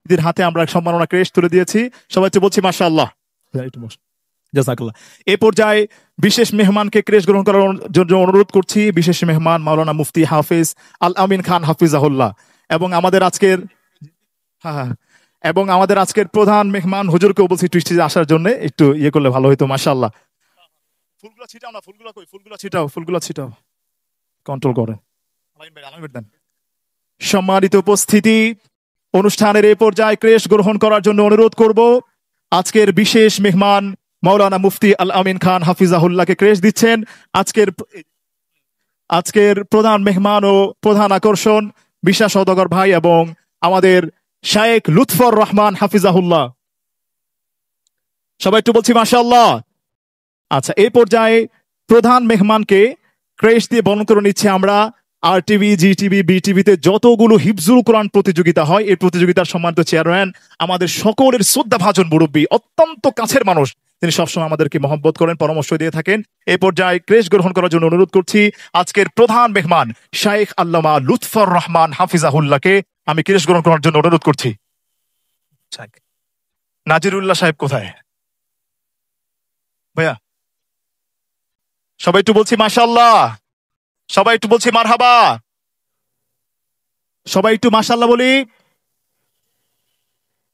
অতিথির হাতে আমরা সম্মাননা ক্রেস্ট তুলে দিয়েছি। সবাই তো বলছি মাশাআল্লাহ, জাযাকাল্লাহ। এই পর্যায়ে বিশেষ মেহমানকে ক্রেস্ট গ্রহণ করার জন্য অনুরোধ করছি। বিশেষ মেহমান মাওলানা মুফতি হাফিজ আল আমিন খান হাফিজাহুল্লাহ এবং আমাদের আজকের প্রধান মেহমান হুজুরকে বলছি একটু স্টেজে আসার জন্য, একটু ইয়ে করলে ভালো হইতো। মাশাআল্লাহ। ফুলগুলো ছিটাও না, ফুলগুলো কই? ফুলগুলো ছিটাও, কন্ট্রোল করেন। সম্মানিত উপস্থিতি, অনুষ্ঠানের এই পর্যায়ে ক্রেস্ট গ্রহণ করার জন্য অনুরোধ করব আজকের বিশেষ মেহমান মাওলানা মুফতি আল আমিন খান হাফিজাহুল্লাহকে ক্রেস্ট দিচ্ছেন। আজকের প্রধান মেহমান ও প্রধান আকর্ষণ বিশ্বাস সওদাগর ভাই এবং আমাদের শায়েখ লুৎফর রহমান হাফিজাহুল্লাহ। সবাই একটু বলছি মাশাআল্লাহ। আচ্ছা, এই পর্যায়ে প্রধান মেহমানকে ক্রেস্ট দিয়ে বরণ করে নিচ্ছে আমরা। আর টিভি, জি টিভি, বি টিভিতে যতগুলো হিফজুল কোরআন প্রতিযোগিতা হয়, এই প্রতিযোগিতার সম্মানিত চেয়ারম্যান, আমাদের সকলের শ্রদ্ধাভাজন মুরব্বী, অত্যন্ত কাছের মানুষ, তিনি সবসময় আমাদেরকে মহব্বত করেন, পরামর্শ দিয়ে থাকেন। এই পর্যায়ে ক্রেস্ট গ্রহণ করার জন্য অনুরোধ করছি আজকের প্রধান মেহমান শাইখ আল্লামা লুৎফর রহমান হাফিজাহুল্লাহকে আমি ক্রেস্ট গ্রহণ করার জন্য অনুরোধ করছি। নাজিরুল্লাহ সাহেব কোথায় ভাইয়া? সবাই একটু বলছি মাশাআল্লাহ, সবাই একটু বলছি মারহাবা, সবাই একটু মাশাআল্লাহ বলি,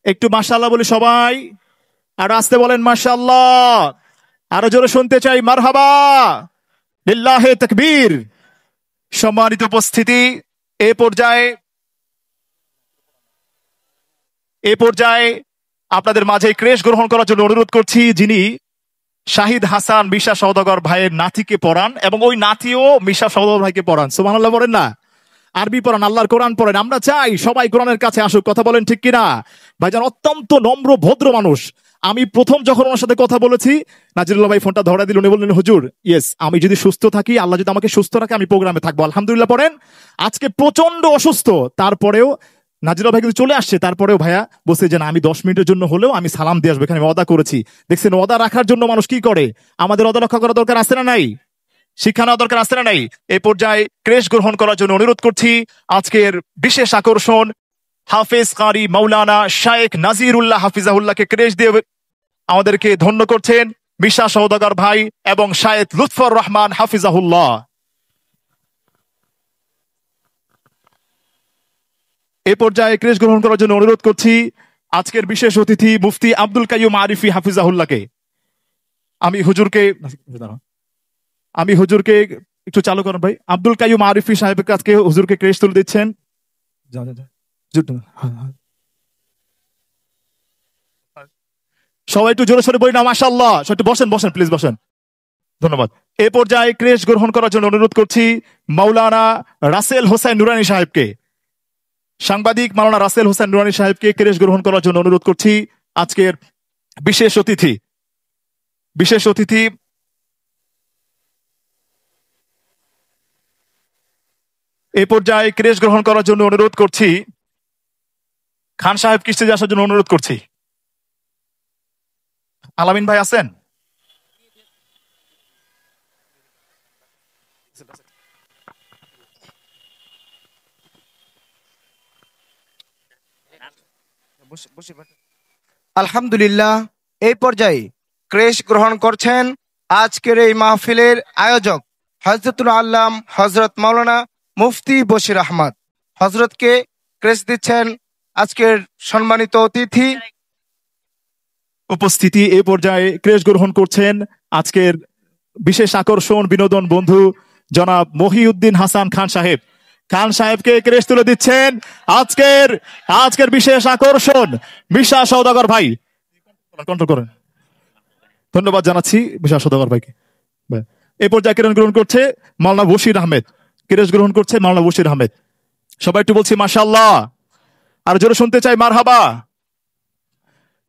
একটু মাশাআল্লাহ বলি সবাই, আর আসতে বলেন মাশাআল্লাহ, আরো জোরে শুনতে চাই মারহাবা, লিল্লাহে তাকবীর। সম্মানিত উপস্থিতি, এ পর্যায়ে আপনাদের মাঝে ক্রেস্ট গ্রহণ করার জন্য অনুরোধ করছি যিনি শাহিদ হাসান মিশা সওদাগর ভাইয়ের নাতিকে পড়ান এবং ওই নাতিও মিশা সওদাগর ভাইকে পড়ান। সুবহানাল্লাহ বলেন না? আরবি পড়ান, আল্লাহর কোরআন পড়েন। আমরা চাই সবাই কোরআনের কাছে আসুক। কথা বলেন ঠিক কিনা? ভাইজান অত্যন্ত নম্র ভদ্র মানুষ। আমি প্রথম যখন ওনার সাথে কথা বলেছি, নাজিরুল্লাহ ভাই ফোনটা ধরা দিল, উনি বললেন হুজুর ইয়েস, আমি যদি সুস্থ থাকি, আল্লাহ যদি আমাকে সুস্থ রাখে, আমি প্রোগ্রামে থাকবো আলহামদুলিল্লাহ। পড়েন। আজকে প্রচন্ড অসুস্থ, তারপরেও নাজিরুল্লাহ ভাই কিন্তু চলে আসছে, তারপরেও ভাইয়া বলছে যে না, আমি 10 মিনিটের জন্য হলেও আমি সালাম দিয়ে আসবো, এখানে আমি ওয়াদা করেছি। দেখছেন, ওয়াদা রাখার জন্য মানুষ কি করে। আমাদের ওয়াদা রক্ষা করা দরকার আছে না নাই? শিক্ষা নেওয়া দরকার আছে না নাই? এই পর্যায়ে ক্রেস্ট গ্রহণ করার জন্য অনুরোধ করছি আজকের বিশেষ আকর্ষণ হাফেজ কারি মাওলানা শায়েখ নাজিরুল্লাহ হাফিজাহুল্লাহকে ক্রেস্ট দিয়ে আমাদেরকে ধন্য করছেন মিশা সওদাগর ভাই এবং শায়েখ লুৎফর রহমান হাফিজাহুল্লাহ। এই পর্যায়ে ক্রেস্ট গ্রহণ করার জন্য অনুরোধ করছি আজকের বিশেষ অতিথি মুফতি আব্দুল কাইয়ুম আরিফি হাফিজাহুল্লাহকে। আমি হুজুরকে একটু চালু করেন ভাই। আব্দুল কাইয়ুম আরিফি সাহেবের কাছে হুজুরকে ক্রেস্ট তুলে দিচ্ছেন। সবাই একটু জোরে সোরে বলি না মাশাআল্লাহ। একটু বসেন প্লিজ বসেন, ধন্যবাদ। এ পর্যায়ে ক্রেস্ট গ্রহণ করার জন্য অনুরোধ করছি মাওলানা রাসেল হোসেন নুরানি সাহেবকে। সাংবাদিক মাওলানা রাসেল হোসেন নুরানি সাহেবকে ক্রেস্ট গ্রহণ করার জন্য অনুরোধ করছি আজকের বিশেষ অতিথি এই পর্যায়ে ক্রেস্ট গ্রহণ করার জন্য অনুরোধ করছি খান সাহেব স্টেজে আসার জন্য অনুরোধ করছি। আলামিন ভাই আছেন? আলহামদুলিল্লাহ। এই পর্যায়ে ক্রেস্ট গ্রহণ করছেন আজকের এই মাহফিলের আয়োজক হযরতুল আল্লাম হযরত মাওলানা মুফতি বশির আহমদ। হযরতকে ক্রেস্ট দিচ্ছেন আজকের সম্মানিত অতিথি। উপস্থিতি এই পর্যায়ে ক্রেস্ট গ্রহণ করছেন আজকের বিশেষ আকর্ষণ বিনোদন বন্ধু জনাব মহিউদ্দিন হাসান খান সাহেব। খান সাহেবকে ক্রেস্ট তুলে দিচ্ছেন আজকের বিশেষ আকর্ষণ মিশা সওদাগর ভাই। কন্ট্রোল করেন। ধন্যবাদ জানাচ্ছি মিশা সওদাগর ভাইকে। এই পর্যায়ে ক্রেস্ট গ্রহণ করছে মাওলানা বশির আহমেদ। সবাই একটু বলছি মাশাআল্লাহ, আর জোরে শুনতে চাই মারহাবা।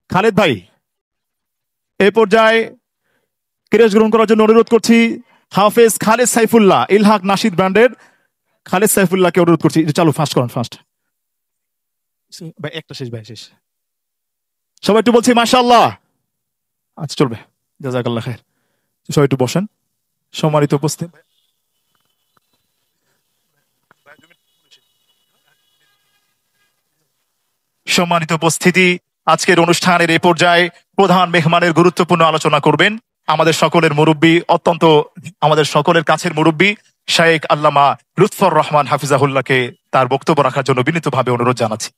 খালেদ ভাই। এই পর্যায়ে ক্রেস্ট গ্রহণ করার জন্য অনুরোধ করছি হাফেজ খালেদ সাইফুল্লাহ, ইলহাক নাশিদ ব্র্যান্ডের খালেদ সাইফুল্লাহকে অনুরোধ করছি। চালু ফাস্ট করেন, ফাস্ট ভাই, একটা শেষ ভাই, শেষ। সবাই একটু বলছি মাশাআল্লাহ। আচ্ছা চলবে, জাযাকাল্লাহ খায়ের। সবাই একটু বসেন। সম্মানিত উপস্থিত, সম্মানিত উপস্থিতি, আজকের অনুষ্ঠানের এই পর্যায়ে প্রধান মেহমানের গুরুত্বপূর্ণ আলোচনা করবেন আমাদের সকলের মুরব্বী, অত্যন্ত আমাদের সকলের কাছের মুরব্বী শায়েখ আল্লামা লুৎফর রহমান হাফিজাহুল্লাহকে তার বক্তব্য রাখার জন্য বিনীতভাবে অনুরোধ জানাচ্ছি।